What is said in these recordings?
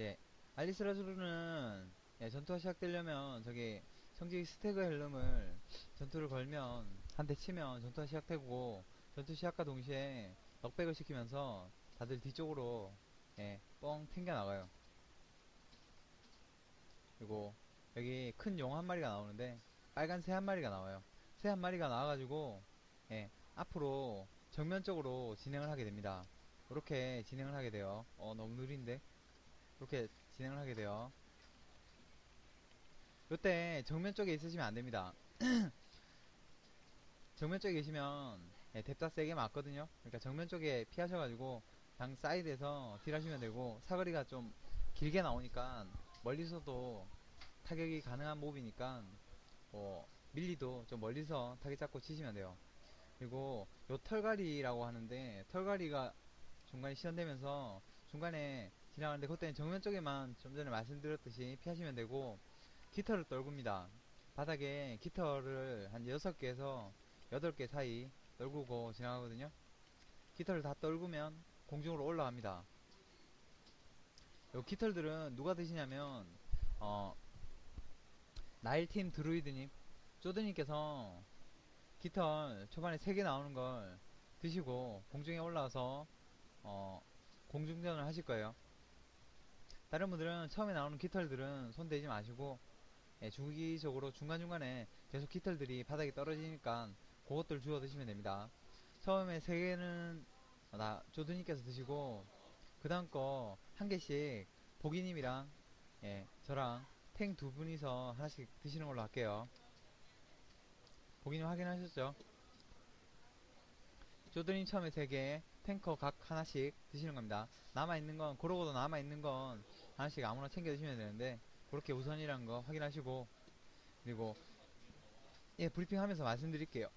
예, 알리스라주르는 예, 전투가 시작되려면 저기 성지 스태그 헬름을 전투를 걸면 한 대 치면 전투가 시작되고 전투 시작과 동시에 넉백을 시키면서 다들 뒤쪽으로 예, 뻥 튕겨 나가요. 그리고 여기 큰 용 한 마리가 나오는데 빨간 새 한 마리가 나와요. 새 한 마리가 나와가지고 예, 앞으로 정면적으로 진행을 하게 됩니다. 이렇게 진행을 하게 돼요. 너무 느린데 이렇게 진행을 하게 돼요. 요때 정면 쪽에 있으시면 안 됩니다. 정면 쪽에 계시면 예, 뎁다 세게 맞거든요. 그러니까 정면 쪽에 피하셔가지고 당 사이드에서 딜하시면 되고 사거리가 좀 길게 나오니까 멀리서도 타격이 가능한 몹이니까 밀리도 좀 멀리서 타겟 잡고 치시면 돼요. 그리고 요 털갈이라고 하는데 털갈이가 중간에 시전되면서 중간에 지나가는데 그때는 정면 쪽에만 좀 전에 말씀드렸듯이 피하시면 되고 깃털을 떨굽니다. 바닥에 깃털을 한 6개에서 8개 사이 떨구고 지나가거든요. 깃털을 다 떨구면 공중으로 올라갑니다. 요 깃털들은 누가 드시냐면 어, 나일팀 드루이드님 쪼드님께서 깃털 초반에 3개 나오는 걸 드시고 공중에 올라와서 공중전을 하실 거예요. 다른 분들은 처음에 나오는 깃털들은 손 대지 마시고 예, 주기적으로 중간중간에 계속 깃털들이 바닥에 떨어지니까 그것들 주워 드시면 됩니다. 처음에 3개는 조드님께서 드시고 그 다음 거 한 개씩 보기님이랑 예, 저랑 탱 두 분이서 하나씩 드시는 걸로 할게요. 보기님 확인하셨죠? 조드님 처음에 3개, 탱커 각 하나씩 드시는 겁니다. 남아있는 건, 그러고도 남아있는 건 하나씩 아무나 챙겨 드시면 되는데, 그렇게 우선이란 거 확인하시고, 그리고, 예, 브리핑 하면서 말씀드릴게요.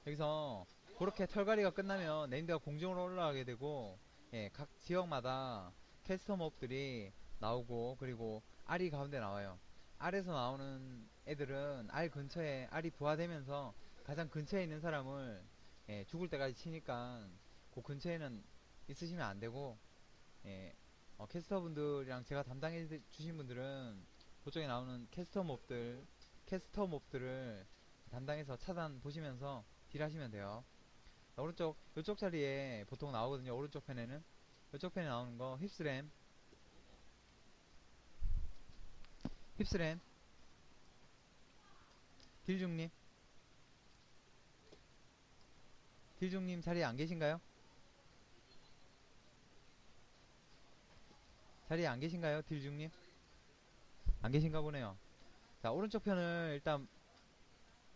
여기서, 그렇게 털갈이가 끝나면 네임드가 공중으로 올라가게 되고, 예, 각 지역마다 캐스터 몹들이 나오고, 그리고 알이 가운데 나와요. 알에서 나오는 애들은 알 근처에 알이 부화되면서 가장 근처에 있는 사람을 예, 죽을 때까지 치니까 그 근처에는 있으시면 안 되고 예, 캐스터분들이랑 제가 담당해 주신 분들은 그쪽에 나오는 캐스터 몹들을 담당해서 차단 보시면서 딜하시면 돼요. 오른쪽 이쪽 자리에 보통 나오거든요. 오른쪽 편에는 이쪽 편에 나오는 거 힙스램 딜중님 딜중님 자리에 안 계신가요? 자리에 안 계신가요? 딜중님 안 계신가 보네요. 자 오른쪽 편을 일단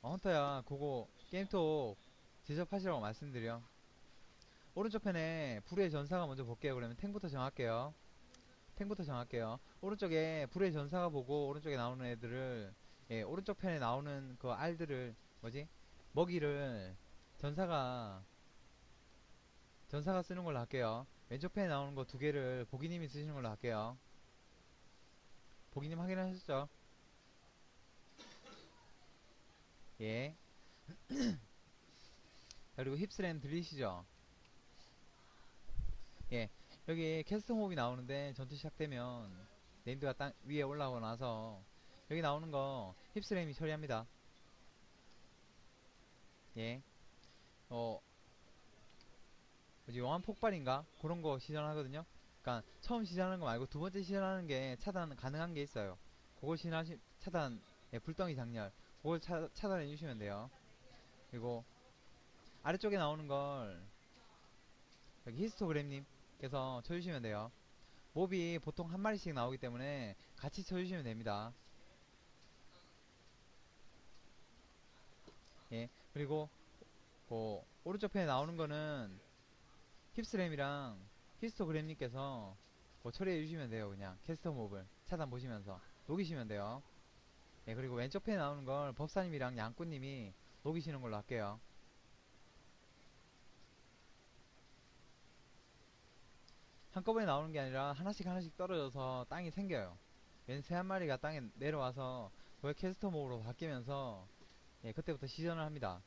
헌터야 그거 게임톡 제접하시라고 말씀드려. 오른쪽 편에 불의 전사가 먼저 볼게요. 그러면 탱부터 정할게요. 탱부터 정할게요. 오른쪽에 불의 전사가 보고 오른쪽에 나오는 애들을 예, 오른쪽 편에 나오는 그 알들을 뭐지? 먹이를 전사가 전사가 쓰는 걸로 할게요. 왼쪽 편에 나오는 거 2개를 보기님이 쓰시는 걸로 할게요. 보기님 확인하셨죠? 예. 그리고 힙스램 들리시죠? 예. 여기 캐스터 몹이 나오는데 전투 시작되면 네임드가 땅 위에 올라오고 나서 여기 나오는 거 힙스램이 처리합니다. 예. 어, 뭐지, 영암 폭발인가? 그런 거 시전하거든요? 그니까, 처음 시전하는 거 말고 2번째 시전하는 게 차단 가능한 게 있어요. 그걸 차단, 예, 불덩이 장렬. 그걸 차단해 주시면 돼요. 그리고, 아래쪽에 나오는 걸, 여기 히스토그램님께서 쳐주시면 돼요. 몹이 보통 한 마리씩 나오기 때문에 같이 쳐주시면 됩니다. 예. 그리고, 오른쪽 편에 나오는 거는 힙스램이랑 히스토그램님께서 처리해 주시면 돼요. 그냥 캐스터 몹을 차단 보시면서 녹이시면 돼요. 예, 그리고 왼쪽 편에 나오는 걸 법사님이랑 양꾼님이 녹이시는 걸로 할게요. 한꺼번에 나오는 게 아니라 하나씩 하나씩 떨어져서 땅이 생겨요. 왼 새 한 마리가 땅에 내려와서 그걸 캐스터 몹으로 바뀌면서 예, 그때부터 시전을 합니다.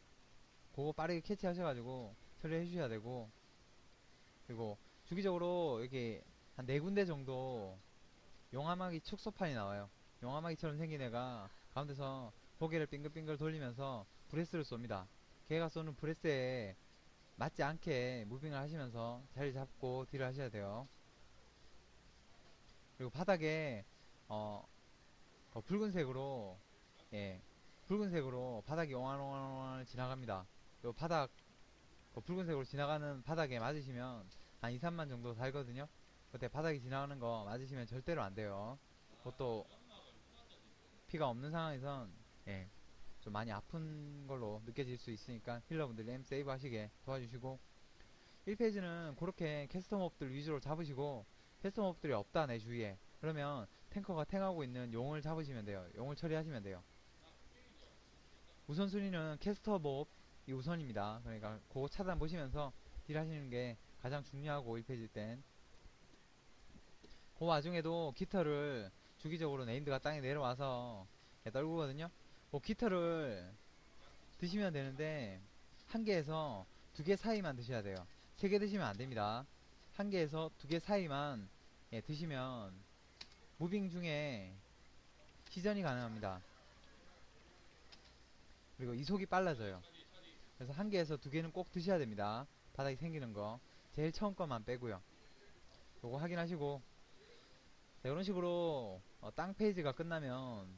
그거 빠르게 캐치하셔가지고 처리해 주셔야 되고, 그리고 주기적으로 여기 한 네 군데 정도 용암하기 축소판이 나와요. 용암하기처럼 생긴 애가 가운데서 고개를 빙글빙글 돌리면서 브레스를 쏩니다. 걔가 쏘는 브레스에 맞지 않게 무빙을 하시면서 자리 잡고 딜을 하셔야 돼요. 그리고 바닥에 어, 붉은색으로, 예, 붉은색으로 바닥이 옹알옹알 지나갑니다. 요 바닥 붉은색으로 지나가는 바닥에 맞으시면 한 2, 3만 정도 달거든요. 그때 바닥이 지나가는 거 맞으시면 절대로 안 돼요. 그것도 피가 없는 상황에선, 예, 좀 많이 아픈 걸로 느껴질 수 있으니까 힐러분들이 M 세이브 하시게 도와주시고, 1페이지는 그렇게 캐스터 몹들 위주로 잡으시고, 캐스터 몹들이 없다 내 주위에, 그러면 탱커가 탱하고 있는 용을 잡으시면 돼요. 용을 처리하시면 돼요. 우선순위는 캐스터 몹이 우선입니다. 그러니까 그거 차단 보시면서 딜 하시는 게 가장 중요하고, 1페이지 땐 그 와중에도 깃털을 주기적으로 네임드가 땅에 내려와서 떨구거든요. 그 깃털을 드시면 되는데, 한 개에서 두 개 사이만 드셔야 돼요. 세 개 드시면 안 됩니다. 한 개에서 두 개 사이만, 예, 드시면 무빙 중에 시전이 가능합니다. 그리고 이속이 빨라져요. 그래서 한 개에서 두 개는 꼭 드셔야 됩니다. 바닥에 생기는 거 제일 처음 것만 빼고요. 요거 확인하시고, 자, 이런 식으로 땅 페이지가 끝나면,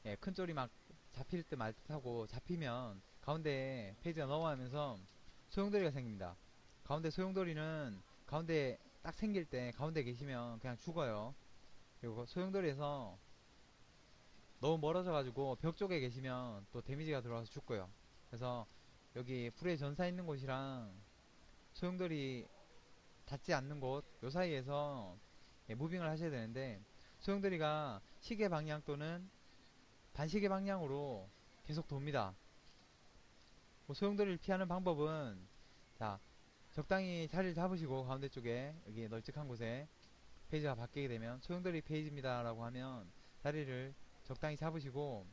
예, 큰 쪽이 막 잡힐 듯 말 듯 하고, 잡히면 가운데 페이지가 넘어가면서 소용돌이가 생깁니다. 가운데 소용돌이는 가운데 딱 생길 때 가운데 계시면 그냥 죽어요. 그리고 소용돌이에서 너무 멀어져 가지고 벽 쪽에 계시면 또 데미지가 들어와서 죽고요. 그래서 여기 불의 전사 있는 곳이랑 소용돌이 닿지 않는 곳 요 사이에서, 예, 무빙을 하셔야 되는데, 소용돌이가 시계 방향 또는 반시계 방향으로 계속 돕니다. 뭐 소용돌이를 피하는 방법은, 자, 적당히 자리를 잡으시고 가운데 쪽에 여기 널찍한 곳에 페이지가 바뀌게 되면 소용돌이 페이지입니다 라고 하면 자리를 적당히 잡으시고,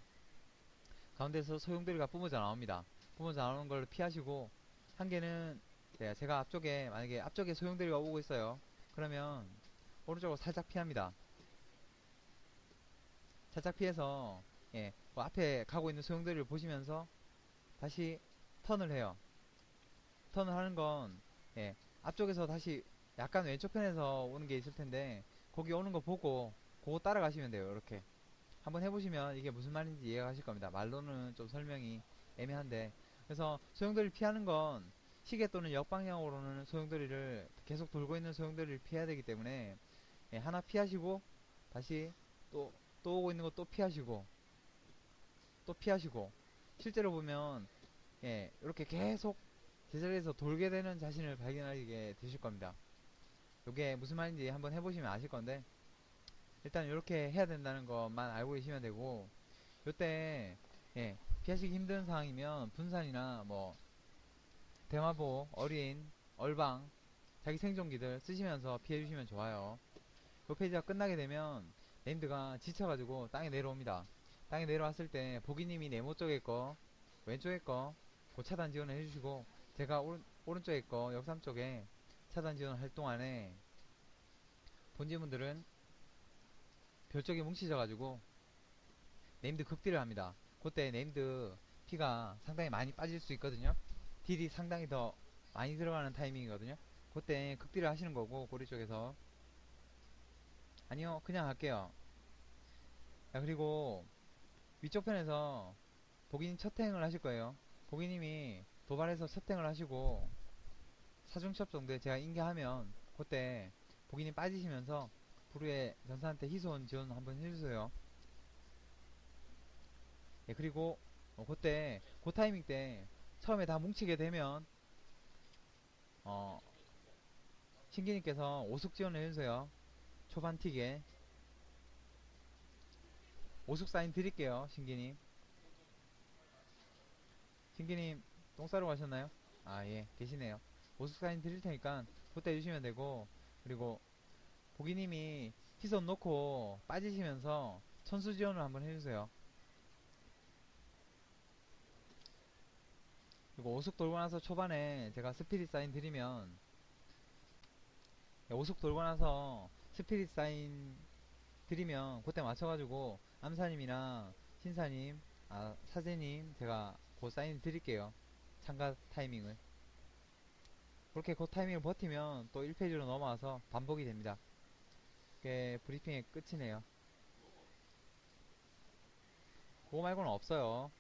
가운데서 소용돌이가 뿜어져 나옵니다. 뿜어져 나오는 걸 피하시고, 한 개는, 네, 제가 앞쪽에 만약에 앞쪽에 소용돌이가 오고 있어요. 그러면 오른쪽으로 살짝 피합니다. 살짝 피해서, 예, 그 앞에 가고 있는 소용돌이를 보시면서 다시 턴을 해요. 턴을 하는 건, 예, 앞쪽에서 다시 약간 왼쪽 편에서 오는 게 있을 텐데 거기 오는 거 보고 그거 따라가시면 돼요. 이렇게 한번 해보시면 이게 무슨 말인지 이해가 가실 겁니다. 말로는 좀 설명이 애매한데, 그래서 소용돌이를 피하는 건 시계 또는 역방향으로는 소용돌이를 계속 돌고 있는 소용돌이를 피해야 되기 때문에, 예, 하나 피하시고 다시 또 또 오고 있는 거 또 피하시고 또 피하시고, 실제로 보면, 예, 이렇게 계속 제자리에서 돌게 되는 자신을 발견하게 되실 겁니다. 이게 무슨 말인지 한번 해보시면 아실 건데, 일단 이렇게 해야 된다는 것만 알고 계시면 되고, 요때, 예, 피하시기 힘든 상황이면 분산이나 뭐 대마보, 어린, 얼방, 자기 생존기들 쓰시면서 피해주시면 좋아요. 요 페이지가 끝나게 되면 네임드가 지쳐가지고 땅에 내려옵니다. 땅에 내려왔을 때 보기님이 네모 쪽에 거, 왼쪽에 거, 그 차단 지원을 해주시고, 제가 오른쪽에 거, 역삼 쪽에 차단 지원을 할 동안에 본진분들은 별쪽에 뭉치셔가지고 네임드 극딜을 합니다. 그때 네임드 피가 상당히 많이 빠질 수 있거든요. 딜이 상당히 더 많이 들어가는 타이밍이거든요. 그때 극딜을 하시는 거고, 고리 쪽에서. 아니요, 그냥 할게요. 자, 그리고 위쪽 편에서 보기님 첫 탱을 하실 거예요. 보기님이 도발해서 첫 탱을 하시고 사중첩 정도에 제가 인계하면 그때 보기님 빠지시면서 부루의 전사한테 희소원 지원 한번 해주세요. 예, 그리고 그때 그 타이밍 때 처음에 다 뭉치게 되면 어 신기님께서 오숙 지원을 해주세요. 초반 틱에 오숙 사인 드릴게요. 신기님, 신기님 똥 싸러 가셨나요? 아, 예, 계시네요. 오숙 사인 드릴 테니까 그때 해주시면 되고, 그리고 보기님이 희손 놓고 빠지시면서 천수 지원을 한번 해주세요. 그리고 오숙 돌고 나서 초반에 제가 스피릿 사인 드리면 오숙 돌고 나서 스피릿 사인 드리면 그때 맞춰가지고 암사님이랑 신사님, 사제님 제가 그 사인 드릴게요. 참가 타이밍을. 그렇게 그 타이밍을 버티면 또 1페이지로 넘어와서 반복이 됩니다. 그게 브리핑의 끝이네요. 그거 말고는 없어요.